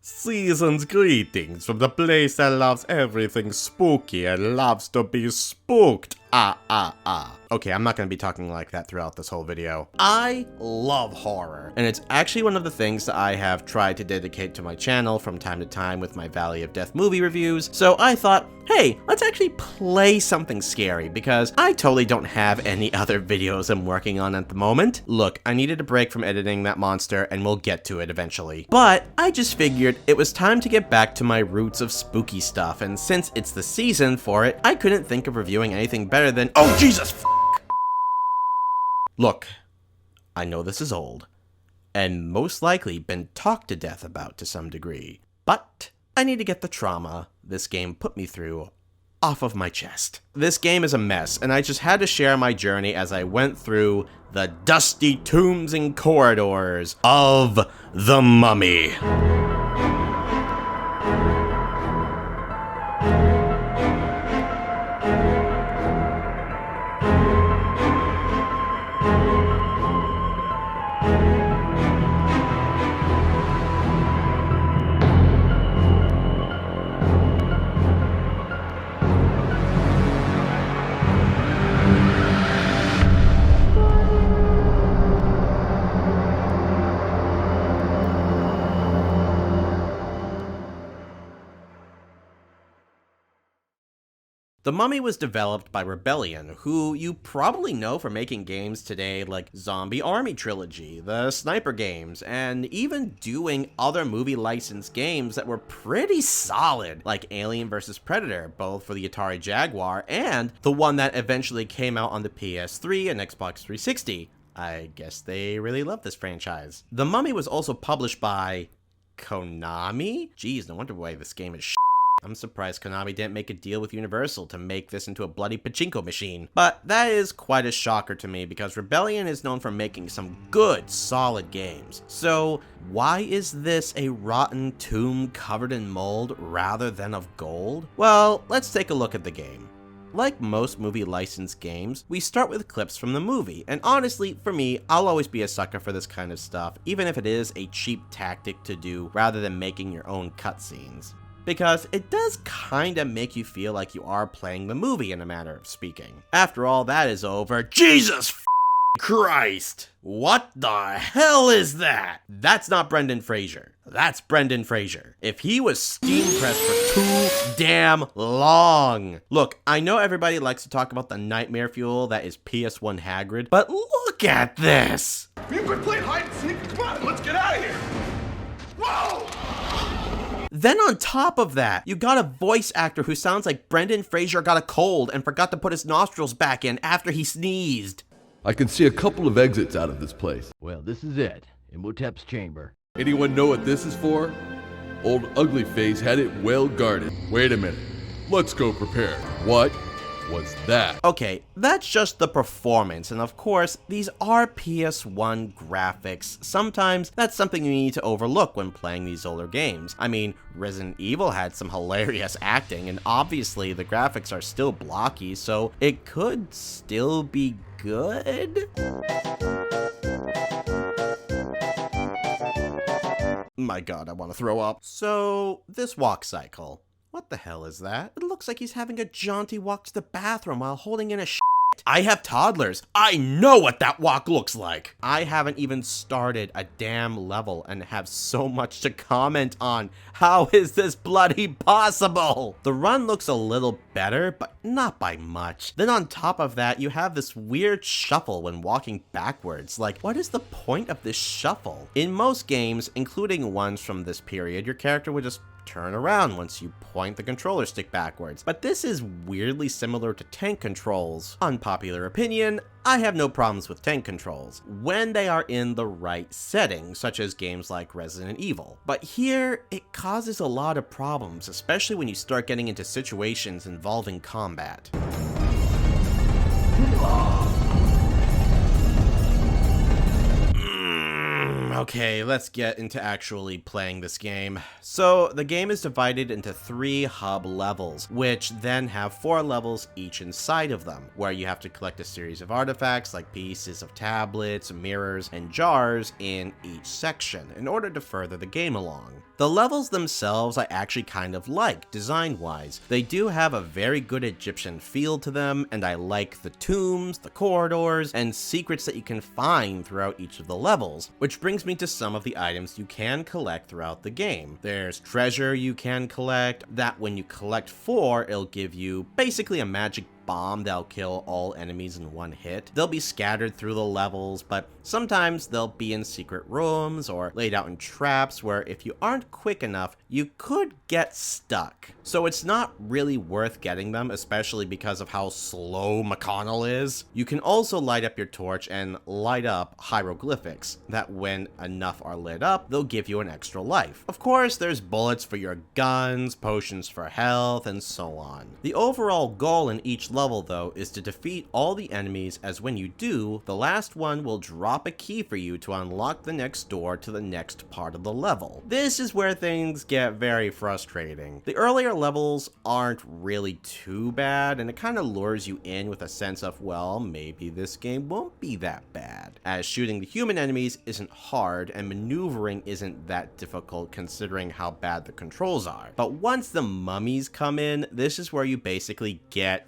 Season's greetings from the place that loves everything spooky and loves to be spooked. Okay, I'm not gonna be talking like that throughout this whole video. I love horror, and it's actually one of the things that I have tried to dedicate to my channel from time to time with my Valley of Death movie reviews, so I thought, hey, let's actually play something scary, because I totally don't have any other videos I'm working on at the moment. Look, I needed a break from editing that monster, and we'll get to it eventually. But I just figured it was time to get back to my roots of spooky stuff, and since it's the season for it, I couldn't think of reviewing anything better than— oh Jesus f***! Look, I know this is old, and most likely been talked to death about to some degree, but I need to get the trauma this game put me through off of my chest. This game is a mess, and I just had to share my journey as I went through the dusty tombs and corridors of the Mummy. The Mummy was developed by Rebellion, who you probably know for making games today like Zombie Army Trilogy, the Sniper games, and even doing other movie licensed games that were pretty solid, like Alien vs. Predator, both for the Atari Jaguar, and the one that eventually came out on the PS3 and Xbox 360. I guess they really love this franchise. The Mummy was also published by Konami? Jeez, no wonder why this game is shit. I'm surprised Konami didn't make a deal with Universal to make this into a bloody pachinko machine. But that is quite a shocker to me because Rebellion is known for making some good, solid games. So why is this a rotten tomb covered in mold rather than of gold? Well, let's take a look at the game. Like most movie licensed games, we start with clips from the movie, and honestly, for me, I'll always be a sucker for this kind of stuff, even if it is a cheap tactic to do rather than making your own cutscenes. Because it does kinda make you feel like you are playing the movie in a manner of speaking. After all that is over, Jesus Christ! What the hell is that? That's not Brendan Fraser. That's Brendan Fraser. If he was steam pressed for too damn long. Look, I know everybody likes to talk about the nightmare fuel that is PS1 Hagrid, but look at this! You quit playing hide and seek? Come on, let's get out of here! Whoa! Then on top of that, you got a voice actor who sounds like Brendan Fraser got a cold and forgot to put his nostrils back in after he sneezed. I can see a couple of exits out of this place. Well, this is it. Imhotep's chamber. Anyone know what this is for? Old Uglyface had it well guarded. Wait a minute. Let's go prepared. What was that? Okay, that's just the performance, and of course, these are PS1 graphics. Sometimes that's something you need to overlook when playing these older games. I mean, Resident Evil had some hilarious acting, and obviously the graphics are still blocky, so it could still be good? My god, I want to throw up. So, this walk cycle. What the hell is that? It looks like he's having a jaunty walk to the bathroom while holding in a shit. I have toddlers. I know what that walk looks like. I haven't even started a damn level and have so much to comment on. How is this bloody possible? The run looks a little better, but not by much. Then on top of that, you have this weird shuffle when walking backwards. Like, what is the point of this shuffle? In most games, including ones from this period, your character would just turn around once you point the controller stick backwards. But this is weirdly similar to tank controls. Unpopular opinion, I have no problems with tank controls when they are in the right setting, such as games like Resident Evil. But here, it causes a lot of problems, especially when you start getting into situations involving combat. Okay, let's get into actually playing this game. So, the game is divided into 3 hub levels, which then have 4 levels each inside of them, where you have to collect a series of artifacts like pieces of tablets, mirrors, and jars in each section in order to further the game along. The levels themselves I actually kind of like, design-wise. They do have a very good Egyptian feel to them, and I like the tombs, the corridors, and secrets that you can find throughout each of the levels, which brings me to some of the items you can collect throughout the game. There's treasure you can collect, that when you collect 4, it'll give you basically a magic bomb that'll kill all enemies in one hit. They'll be scattered through the levels, but sometimes they'll be in secret rooms or laid out in traps where if you aren't quick enough, you could get stuck. So it's not really worth getting them, especially because of how slow McConnell is. You can also light up your torch and light up hieroglyphics, that when enough are lit up, they'll give you an extra life. Of course, there's bullets for your guns, potions for health, and so on. The overall goal in each level though is to defeat all the enemies, as when you do, the last one will drop a key for you to unlock the next door to the next part of the level. This is where things get very frustrating. The earlier levels aren't really too bad, and it kind of lures you in with a sense of, well, maybe this game won't be that bad, as shooting the human enemies isn't hard and maneuvering isn't that difficult considering how bad the controls are. But once the mummies come in, this is where you basically get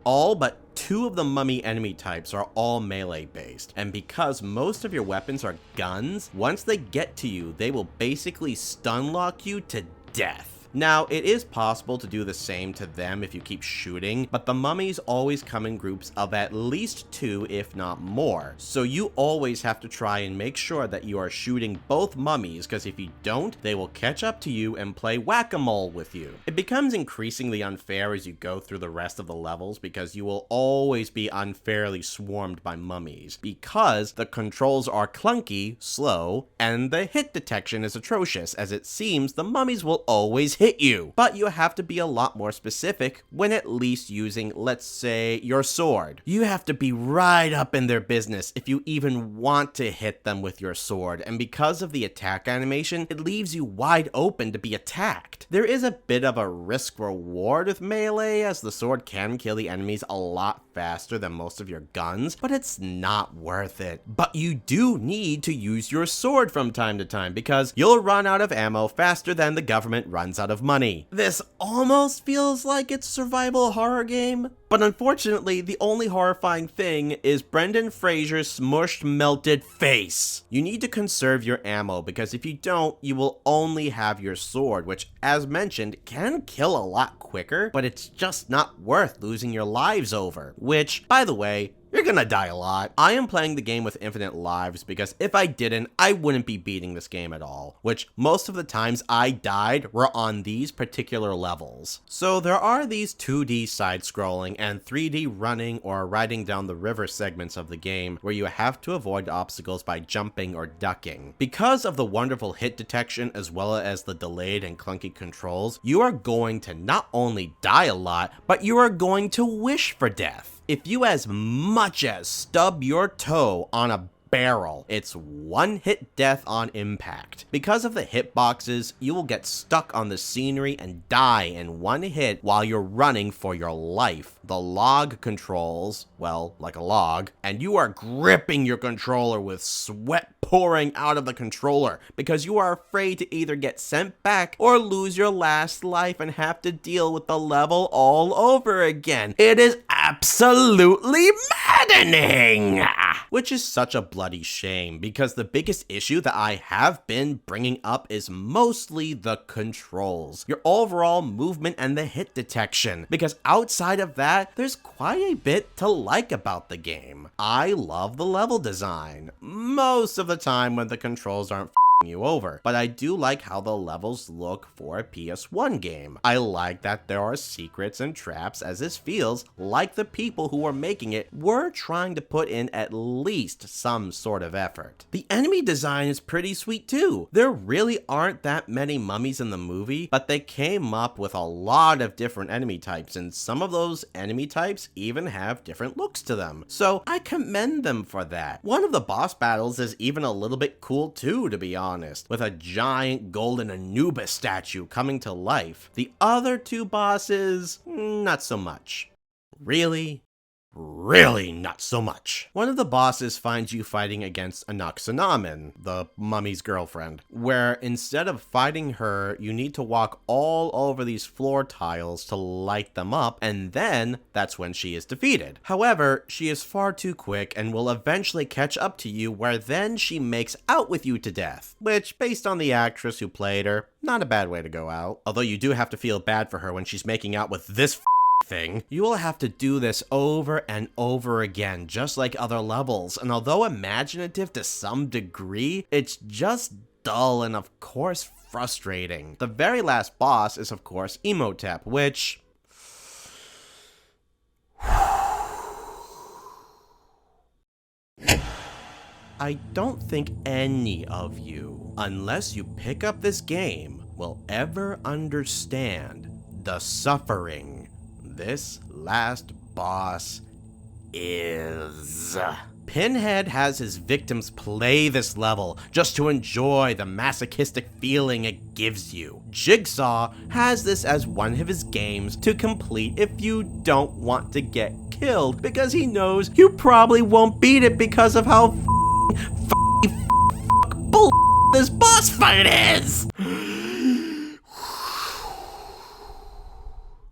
all but 2 of the mummy enemy types are all melee based, and because most of your weapons are guns, once they get to you, they will basically stun lock you to death. Now, it is possible to do the same to them if you keep shooting, but the mummies always come in groups of at least 2, if not more. So you always have to try and make sure that you are shooting both mummies, because if you don't, they will catch up to you and play whack-a-mole with you. It becomes increasingly unfair as you go through the rest of the levels, because you will always be unfairly swarmed by mummies, because the controls are clunky, slow, and the hit detection is atrocious, as it seems the mummies will always hit you. But you have to be a lot more specific when at least using, let's say, your sword. You have to be right up in their business if you even want to hit them with your sword, and because of the attack animation, it leaves you wide open to be attacked. There is a bit of a risk reward with melee, as the sword can kill the enemies a lot faster than most of your guns, but it's not worth it. But you do need to use your sword from time to time, because you'll run out of ammo faster than the government runs out of money. This almost feels like it's a survival horror game, but unfortunately, the only horrifying thing is Brendan Fraser's smushed, melted face. You need to conserve your ammo, because if you don't, you will only have your sword, which, as mentioned, can kill a lot quicker, but it's just not worth losing your lives over. Which, by the way, you're gonna die a lot. I am playing the game with infinite lives because if I didn't, I wouldn't be beating this game at all, which most of the times I died were on these particular levels. So there are these 2D side-scrolling and 3D running or riding down the river segments of the game where you have to avoid obstacles by jumping or ducking. Because of the wonderful hit detection as well as the delayed and clunky controls, you are going to not only die a lot, but you are going to wish for death. If you as much as stub your toe on a barrel, it's one hit death on impact. Because of the hitboxes, you will get stuck on the scenery and die in one hit while you're running for your life. The log controls, well, like a log, and you are gripping your controller with sweat pouring out of the controller because you are afraid to either get sent back or lose your last life and have to deal with the level all over again. It is absolutely maddening! Which is such a bloody shame, because the biggest issue that I have been bringing up is mostly the controls, your overall movement and the hit detection, because outside of that, there's quite a bit to like about the game. I love the level design, most of the time when the controls aren't you over, but I do like how the levels look for a PS1 game. I like that there are secrets and traps, as this feels like the people who were making it were trying to put in at least some sort of effort. The enemy design is pretty sweet too. There really aren't that many mummies in the movie, but they came up with a lot of different enemy types, and some of those enemy types even have different looks to them. So I commend them for that. One of the boss battles is even a little bit cool too, to be honest, with a giant golden Anubis statue coming to life. The other 2 bosses, not so much. Really? really not so much. One of the bosses finds you fighting against Anaxanamen, the mummy's girlfriend, where instead of fighting her, you need to walk all over these floor tiles to light them up, and then that's when she is defeated. However, she is far too quick and will eventually catch up to you, where then she makes out with you to death, which, based on the actress who played her, not a bad way to go out. Although you do have to feel bad for her when she's making out with this thing. You will have to do this over and over again, just like other levels, and although imaginative to some degree, it's just dull and of course frustrating. The very last boss is of course Imhotep, which... I don't think any of you, unless you pick up this game, will ever understand the suffering this last boss is. Pinhead has his victims play this level just to enjoy the masochistic feeling it gives you. Jigsaw has this as one of his games to complete if you don't want to get killed, because he knows you probably won't beat it because of how bull this boss fight is.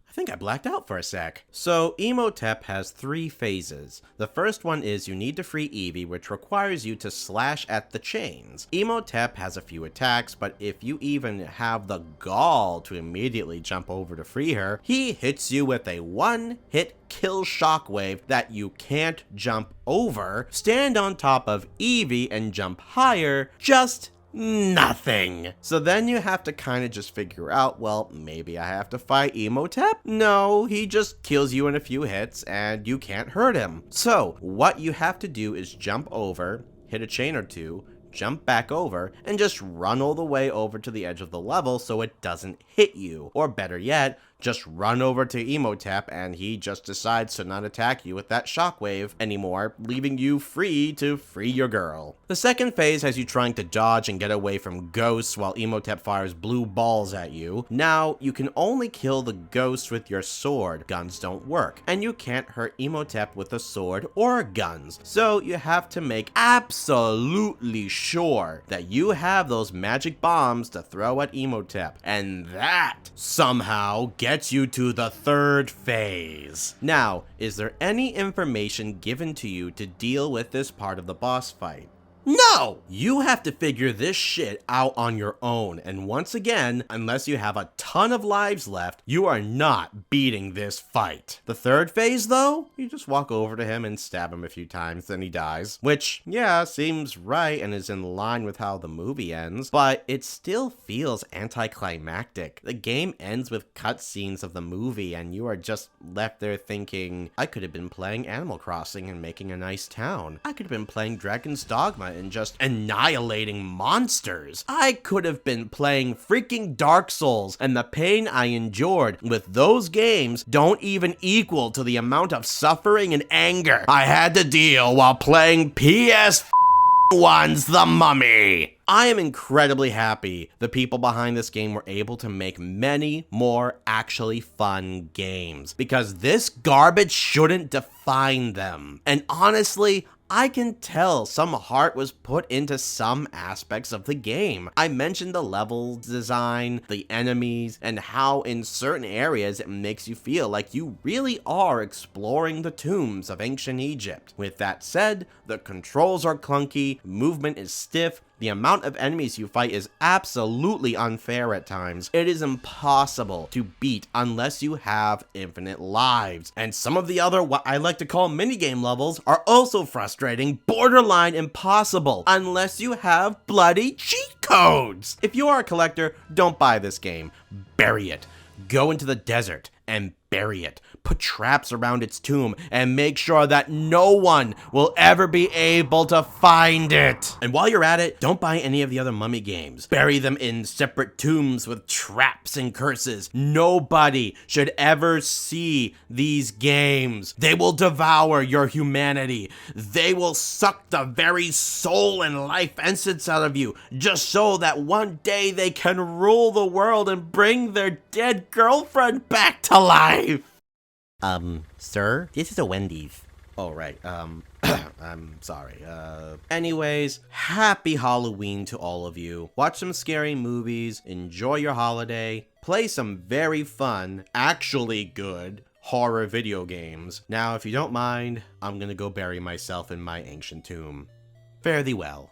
I think I blacked out for a sec. So, Imhotep has 3 phases. The first one is you need to free Evie, which requires you to slash at the chains. Imhotep has a few attacks, but if you even have the gall to immediately jump over to free her, he hits you with a one-hit kill shockwave that you can't jump over, stand on top of Evie and jump higher, just nothing. So then you have to kind of just figure out, well, maybe I have to fight Imhotep? No, he just kills you in a few hits and you can't hurt him. So what you have to do is jump over, hit a chain or two, jump back over, and just run all the way over to the edge of the level so it doesn't hit you. Or better yet, just run over to Imhotep and he just decides to not attack you with that shockwave anymore, leaving you free to free your girl. The second phase has you trying to dodge and get away from ghosts while Imhotep fires blue balls at you. Now, you can only kill the ghosts with your sword. Guns don't work, and you can't hurt Imhotep with a sword or guns. So you have to make absolutely sure that you have those magic bombs to throw at Imhotep, and that somehow gets you to the third phase. Now, is there any information given to you to deal with this part of the boss fight? No! You have to figure this shit out on your own, and once again, unless you have a ton of lives left, you are not beating this fight. The third phase, though, you just walk over to him and stab him a few times, then he dies. Which, yeah, seems right and is in line with how the movie ends, but it still feels anticlimactic. The game ends with cutscenes of the movie, and you are just left there thinking, I could have been playing Animal Crossing and making a nice town. I could have been playing Dragon's Dogma and just annihilating monsters. I could have been playing freaking Dark Souls, and the pain I endured with those games don't even equal to the amount of suffering and anger I had to deal while playing PS1's The Mummy. I am incredibly happy the people behind this game were able to make many more actually fun games, because this garbage shouldn't define them. And honestly, I can tell some heart was put into some aspects of the game. I mentioned the level design, the enemies, and how in certain areas it makes you feel like you really are exploring the tombs of ancient Egypt. With that said, the controls are clunky, movement is stiff, the amount of enemies you fight is absolutely unfair at times. It is impossible to beat unless you have infinite lives. And some of the other, what I like to call minigame levels, are also frustrating, borderline impossible, unless you have bloody cheat codes. If you are a collector, don't buy this game. Bury it. Go into the desert and bury it. Put traps around its tomb and make sure that no one will ever be able to find it. And while you're at it, don't buy any of the other Mummy games. Bury them in separate tombs with traps and curses. Nobody should ever see these games. They will devour your humanity. They will suck the very soul and life essence out of you, just so that one day they can rule the world and bring their dead girlfriend back to life. Sir, this is a Wendy's. Oh, right, I'm sorry. Anyways, happy Halloween to all of you. Watch some scary movies, enjoy your holiday, play some very fun, actually good horror video games. Now, if you don't mind, I'm gonna go bury myself in my ancient tomb. Fare thee well.